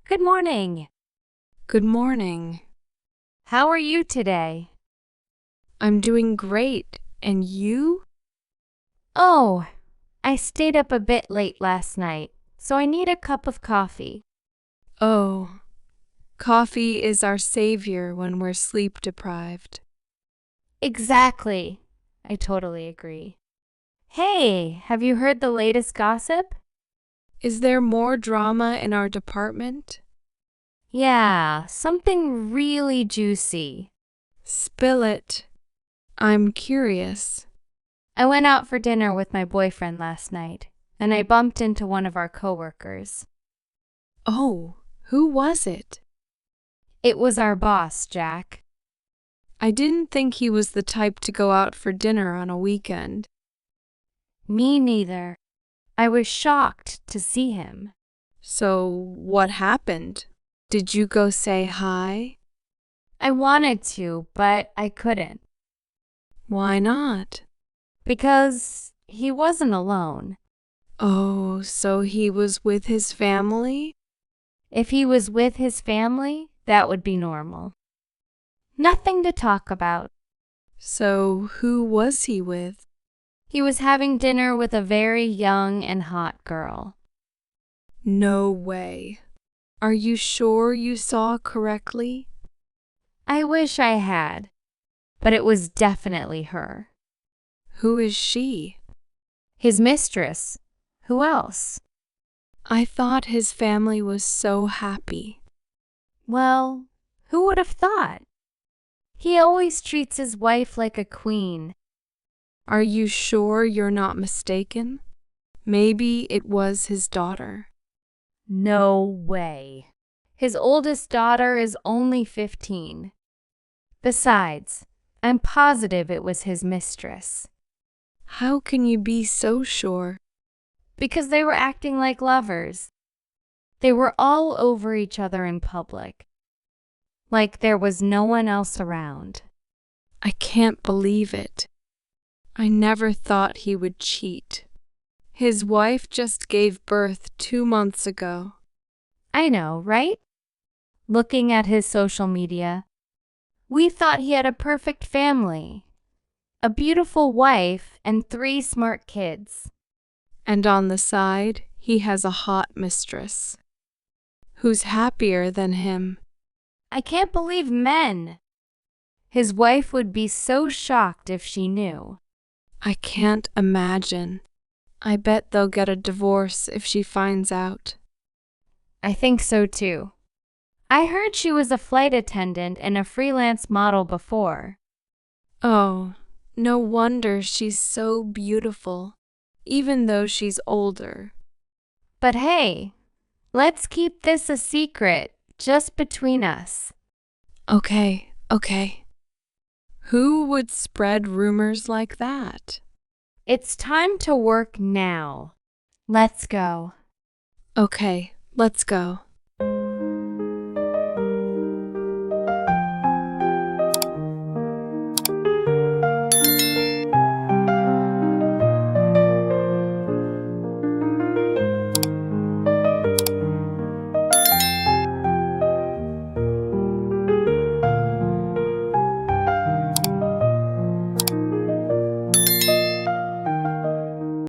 Good morning. Good morning. How are you today? I'm doing great. And you? Oh, I stayed up a bit late last night, so I need a cup of coffee. Oh, coffee is our savior when we're sleep deprived. Exactly. I totally agree. Hey, have you heard the latest gossip? Is there more drama in our department? Yeah, something really juicy. Spill it. I'm curious. I went out for dinner with my boyfriend last night, and I bumped into one of our coworkers. Oh, who was it? It was our boss, Jack. I didn't think he was the type to go out for dinner on a weekend. Me neither. I was shocked to see him. So, what happened? Did you go say hi? I wanted to, but I couldn't. Why not? Because he wasn't alone. Oh, so he was with his family? If he was with his family, that would be normal. Nothing to talk about. So, who was he with? He was having dinner with a very young and hot girl. No way. Are you sure you saw correctly? I wish I had, but it was definitely her. Who is she? His mistress. Who else? I thought his family was so happy. Well, who would have thought? He always treats his wife like a queen. Are you sure you're not mistaken? Maybe it was his daughter. No way. His oldest daughter is only 15. Besides, I'm positive it was his mistress. How can you be so sure? Because they were acting like lovers. They were all over each other in public. Like there was no one else around. I can't believe it. I never thought he would cheat. His wife just gave birth 2 months ago. I know, right? Looking at his social media, we thought he had a perfect family. A beautiful wife and 3 smart kids. And on the side, he has a hot mistress. Who's happier than him? I can't believe men. His wife would be so shocked if she knew. I can't imagine. I bet they'll get a divorce if she finds out. I think so too. I heard she was a flight attendant and a freelance model before. Oh, no wonder she's so beautiful, even though she's older. But hey, let's keep this a secret, just between us. Okay. Who would spread rumors like that? It's time to work now. Let's go. Okay, let's go.